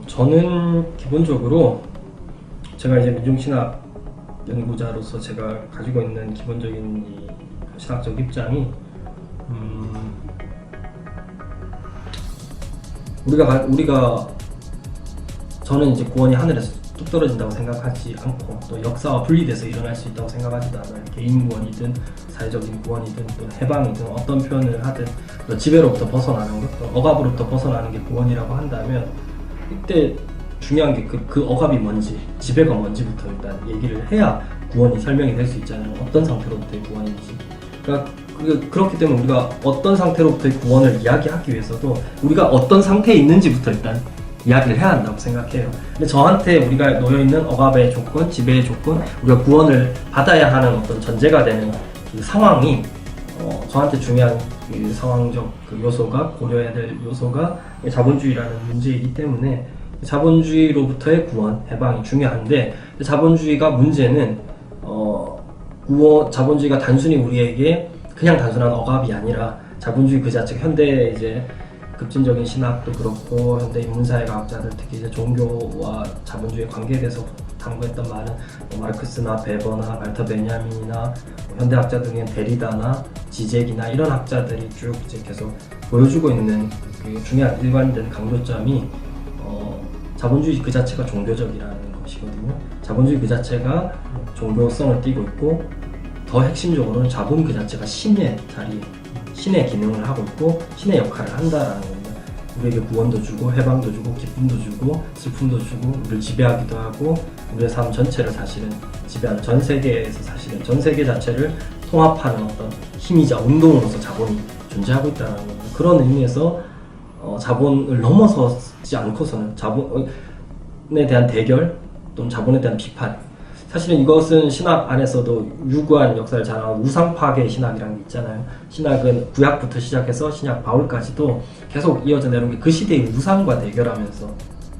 저는 기본적으로 제가 이제 민중신학 연구자로서 제가 가지고 있는 기본적인 이 신학적 입장이 우리가 저는 이제 구원이 하늘에서 뚝 떨어진다고 생각하지 않고 또 역사와 분리돼서 일어날 수 있다고 생각하지도 않아요. 개인 구원이든 사회적인 구원이든 또 해방이든 어떤 표현을 하든 또 지배로부터 벗어나는 것, 또 억압으로부터 벗어나는 게 구원이라고 한다면 이때 중요한 게 그 억압이 뭔지, 지배가 뭔지부터 일단 얘기를 해야 구원이 설명이 될 수 있잖아요. 어떤 상태로부터의 구원인지. 그러니까 그렇기 때문에 우리가 어떤 상태로부터의 구원을 이야기하기 위해서도 우리가 어떤 상태에 있는지부터 일단 이야기를 해야 한다고 생각해요. 근데 저한테 우리가 놓여있는 억압의 조건, 지배의 조건, 우리가 구원을 받아야 하는 어떤 전제가 되는 그 상황이 저한테 중요한 그 상황적 그 요소가, 고려해야 될 요소가 자본주의라는 문제이기 때문에 자본주의로부터의 구원, 해방이 중요한데, 자본주의가 문제는 자본주의가 단순히 우리에게 그냥 단순한 억압이 아니라 자본주의 그 자체가 현대 이제 급진적인 신학도 그렇고 현대 인문사회과학자들 특히 이제 종교와 자본주의의 관계에 대해서 탐구했던 많은 마르크스나 베버나 발터 베냐민이나 현대학자 중에 데리다나 지젝이나 이런 학자들이 쭉 이제 계속 보여주고 있는 그 중요한 일관된 강조점이 자본주의 그 자체가 종교적이라는 것이거든요. 자본주의 그 자체가 종교성을 띠고 있고 더 핵심적으로는 자본 그 자체가 신의 자리, 신의 기능을 하고 있고 신의 역할을 한다라는 겁니다. 우리에게 구원도 주고 해방도 주고 기쁨도 주고 슬픔도 주고 우리를 지배하기도 하고 우리의 삶 전체를 사실은 지배하는 전 세계에서 사실은 전 세계 자체를 통합하는 어떤 힘이자 운동으로서 자본이 존재하고 있다는 겁니다. 그런 의미에서 자본을 넘어서지 않고서는 자본에 대한 대결 또는 자본에 대한 비판, 사실은 이것은 신학 안에서도 유구한 역사를 자랑하는 우상파괴 신학이라는 게 있잖아요. 신학은 구약부터 시작해서 신약 바울까지도 계속 이어져 내려온 게 그 시대의 우상과 대결하면서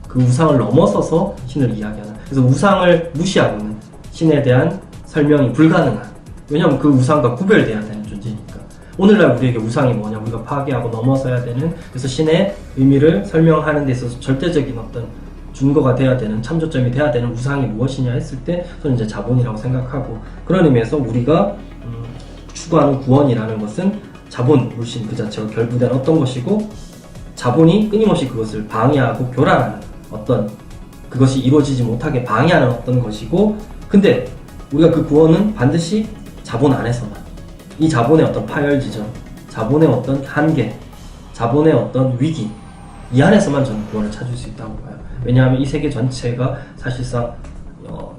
그 우상을 넘어서서 신을 이야기하는, 그래서 우상을 무시하고는 신에 대한 설명이 불가능한, 왜냐하면 그 우상과 구별돼야 되는 존재니까. 오늘날 우리에게 우상이 뭐냐, 우리가 파괴하고 넘어서야 되는, 그래서 신의 의미를 설명하는 데 있어서 절대적인 어떤 준거가 돼야 되는, 참조점이 돼야 되는 우상이 무엇이냐 했을 때 저는 이제 자본이라고 생각하고, 그런 의미에서 우리가 추구하는 구원이라는 것은 자본, 물씬 그 자체가 결부된 어떤 것이고, 자본이 끊임없이 그것을 방해하고 교란하는 어떤, 그것이 이루어지지 못하게 방해하는 어떤 것이고, 근데 우리가 그 구원은 반드시 자본 안에서만, 이 자본의 어떤 파열 지점, 자본의 어떤 한계, 자본의 어떤 위기, 이 안에서만 저는 구원을 찾을 수 있다고 봐요. 왜냐하면 이 세계 전체가 사실상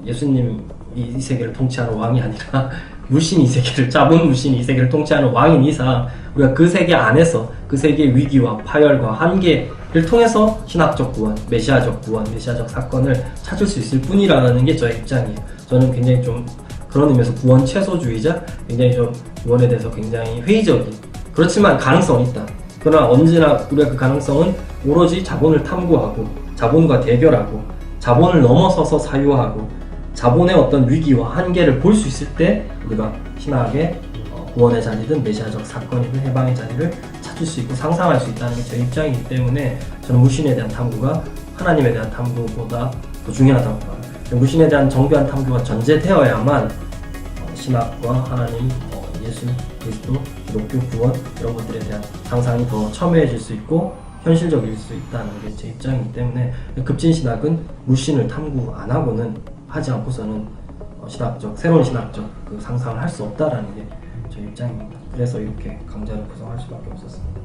예수님이 이 세계를 통치하는 왕이 아니라 물신이 이 세계를, 자본 물신이 이 세계를 통치하는 왕인 이상 우리가 그 세계 안에서 그 세계의 위기와 파열과 한계를 통해서 신학적 구원, 메시아적 구원, 메시아적 사건을 찾을 수 있을 뿐이라는 게 저의 입장이에요. 저는 굉장히 좀 그런 의미에서 구원 최소주의자, 굉장히 좀 구원에 대해서 굉장히 회의적인, 그렇지만 가능성은 있다. 그러나 언제나 우리가 그 가능성은 오로지 자본을 탐구하고 자본과 대결하고 자본을 넘어서서 사유하고 자본의 어떤 위기와 한계를 볼 수 있을 때 우리가 신학의 구원의 자리든 메시아적 사건이든 해방의 자리를 찾을 수 있고 상상할 수 있다는 게 제 입장이기 때문에 저는 물신에 대한 탐구가 하나님에 대한 탐구보다 더 중요하다고 봐요. 물신에 대한 정교한 탐구가 전제되어야만 신학과 하나님, 예수, 그리스도, 기독교, 구원 이런 것들에 대한 상상이 더 첨예해질 수 있고 현실적일 수 있다는 게 제 입장이기 때문에 급진신학은 물신을 탐구 안 하고는, 하지 않고서는 새로운 신학적 그 상상을 할 수 없다라는 게 제 입장입니다. 그래서 이렇게 강좌를 구성할 수밖에 없었습니다.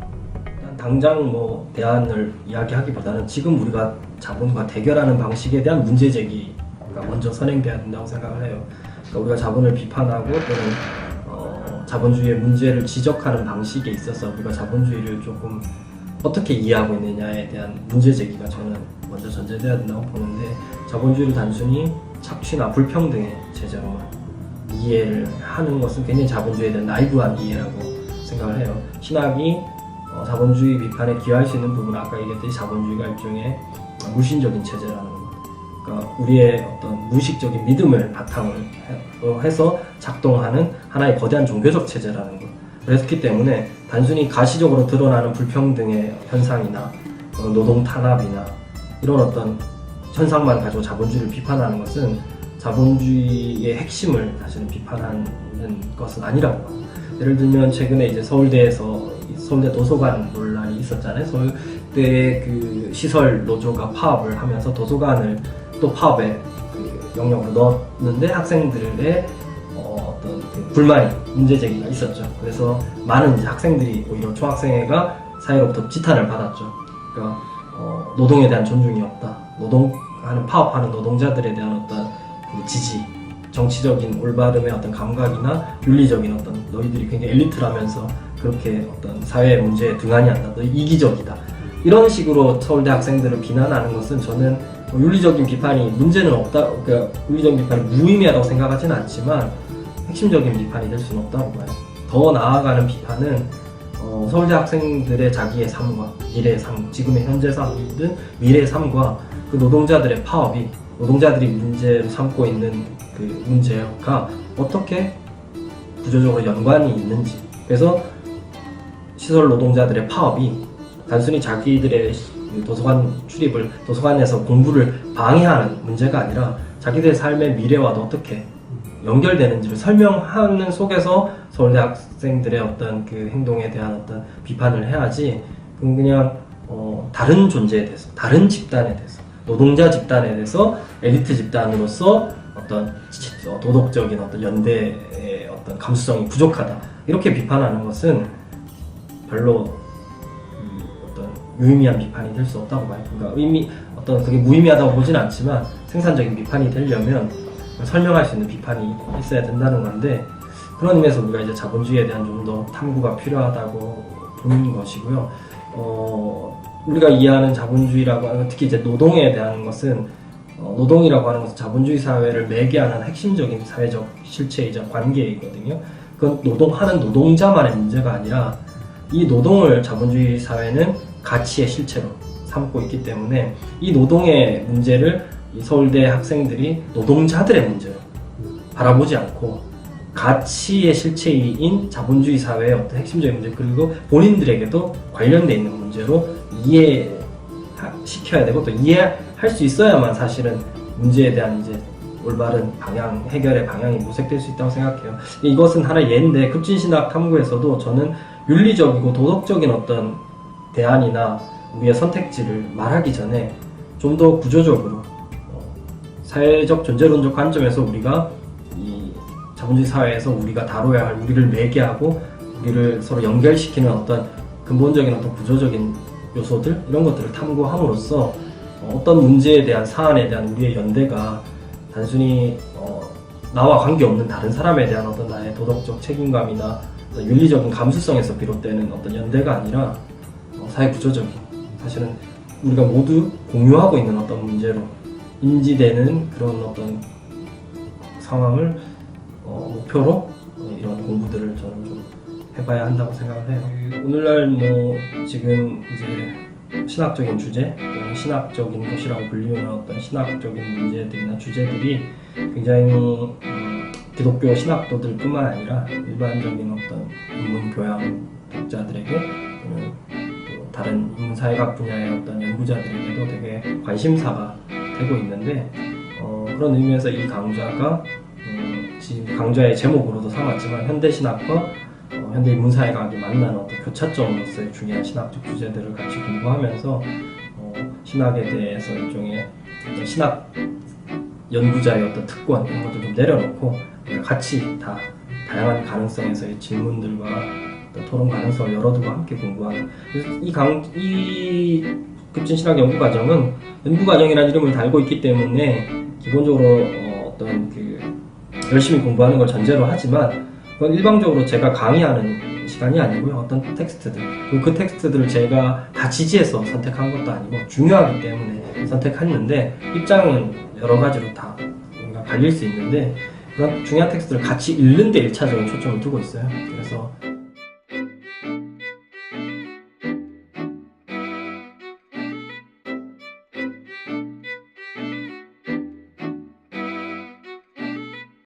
당장 뭐 대안을 이야기하기보다는 지금 우리가 자본과 대결하는 방식에 대한 문제 제기가 먼저 선행돼야 된다고 생각을 해요. 그러니까 우리가 자본을 비판하고 또는 자본주의의 문제를 지적하는 방식에 있어서 우리가 자본주의를 조금 어떻게 이해하고 있느냐에 대한 문제 제기가 저는 먼저 전제돼야 된다고 보는데, 자본주의를 단순히 착취나 불평등의 체제로만 이해를 하는 것은 굉장히 자본주의에 대한 나이브한 이해라고 생각을 해요. 신학이 자본주의 비판에 기여할 수 있는 부분은 아까 얘기했듯이 자본주의가 일종의 물신적인 체제라는 겁니다. 그러니까 우리의 어떤 무의식적인 믿음을 바탕으로 해서 작동하는 하나의 거대한 종교적 체제라는 것. 그렇기 때문에 단순히 가시적으로 드러나는 불평등의 현상이나 노동 탄압이나 이런 어떤 현상만 가지고 자본주의를 비판하는 것은 자본주의의 핵심을 사실은 비판하는 것은 아니라고 봐요. 예를 들면 최근에 이제 서울대에서 서울대 도서관 논란이 있었잖아요. 서울대 그 시설 노조가 파업을 하면서 도서관을 또 파업에 그 영역으로 넣었는데 학생들의 어떤 그 불만이 문제 제기가 있었죠. 그래서 많은 이제 학생들이 오히려 총학생회가 사회로부터 지탄을 받았죠. 그러니까 노동에 대한 존중이 없다. 노동하는 파업하는 노동자들에 대한 어떤 그 지지, 정치적인 올바름의 어떤 감각이나 윤리적인 어떤 너희들이 굉장히 엘리트라면서 그렇게 어떤 사회의 문제에 등한히 한다. 너희 이기적이다. 이런 식으로 서울대 학생들을 비난하는 것은 저는 윤리적인 비판이 문제는 없다. 그러니까 윤리적인 비판이 무의미하다고 생각하지는 않지만 핵심적인 비판이 될 수는 없다고 봐요. 더 나아가는 비판은 서울대 학생들의 자기의 삶과 미래의 삶, 지금의 현재 삶이든 미래의 삶과 그 노동자들의 파업이 노동자들이 문제로 삼고 있는 그 문제가 어떻게 구조적으로 연관이 있는지. 그래서 시설 노동자들의 파업이 단순히 자기들의 도서관 출입을, 도서관에서 공부를 방해하는 문제가 아니라 자기들의 삶의 미래와도 어떻게 연결되는지를 설명하는 속에서 서울대 학생들의 어떤 그 행동에 대한 어떤 비판을 해야지, 그냥 다른 존재에 대해서, 다른 집단에 대해서, 노동자 집단에 대해서 엘리트 집단으로서 어떤 도덕적인 어떤 연대의 어떤 감수성이 부족하다, 이렇게 비판하는 것은 별로 어떤 유의미한 비판이 될 수 없다고 봐요. 그러니까 어떤 그게 무의미하다고 보진 않지만 생산적인 비판이 되려면 설명할 수 있는 비판이 있어야 된다는 건데, 그런 의미에서 우리가 이제 자본주의에 대한 좀 더 탐구가 필요하다고 보는 것이고요. 우리가 이해하는 자본주의라고 하는, 특히 이제 노동에 대한 것은, 노동이라고 하는 것은 자본주의 사회를 매개하는 핵심적인 사회적 실체이자 관계이거든요. 그건 노동하는 노동자만의 문제가 아니라 이 노동을 자본주의 사회는 가치의 실체로 삼고 있기 때문에 이 노동의 문제를 이 서울대 학생들이 노동자들의 문제로 바라보지 않고 가치의 실체인 자본주의 사회의 어떤 핵심적인 문제, 그리고 본인들에게도 관련되어 있는 문제로 이해시켜야 되고 또 이해할 수 있어야만 사실은 문제에 대한 이제 올바른 방향, 해결의 방향이 모색될 수 있다고 생각해요. 이것은 하나의 예인데, 급진신학 탐구에서도 저는 윤리적이고 도덕적인 어떤 대안이나 우리의 선택지를 말하기 전에 좀 더 구조적으로 사회적 존재론적 관점에서 우리가 이 자본주의 사회에서 우리가 다뤄야 할, 우리를 매개하고 우리를 서로 연결시키는 어떤 근본적인 어떤 구조적인 요소들, 이런 것들을 탐구함으로써 어떤 문제에 대한, 사안에 대한 우리의 연대가 단순히 나와 관계없는 다른 사람에 대한 어떤 나의 도덕적 책임감이나 윤리적인 감수성에서 비롯되는 어떤 연대가 아니라 사회 구조적인, 사실은 우리가 모두 공유하고 있는 어떤 문제로 인지되는 그런 어떤 상황을 목표로 이런 공부들을 저는 좀 해봐야 한다고 생각을 해요. 오늘날 뭐 지금 이제 신학적인 주제, 신학적인 것이라고 불리우는 어떤 신학적인 문제들이나 주제들이 굉장히 기독교 신학도들 뿐만 아니라 일반적인 어떤 인문 교양 독자들에게, 또 다른 인문사회학 분야의 어떤 연구자들에게도 되게 관심사가 되고 있는데, 그런 의미에서 이 강좌가 지금 강좌의 제목으로도 삼았지만 현대신학과 현대인문사회학이 만나는 어떤 교차점으로서의 중요한 신학적 주제들을 같이 공부하면서 신학에 대해서 일종의 어떤 신학 연구자의 어떤 특권, 이런 것도 좀 내려놓고 같이 다양한 가능성에서의 질문들과 토론 가능성을 열어두고 함께 공부하는, 그래서 이 급진신학 연구과정은 연구과정이라는 이름을 달고 있기 때문에 기본적으로 어떤 그 열심히 공부하는 걸 전제로 하지만, 그건 일방적으로 제가 강의하는 시간이 아니고요. 어떤 텍스트들, 그리고 그 텍스트들을 제가 다 지지해서 선택한 것도 아니고 중요하기 때문에 선택했는데, 입장은 여러 가지로 다 우리가 갈릴 수 있는데 그런 중요한 텍스트를 같이 읽는 데 1차적인 초점을 두고 있어요. 그래서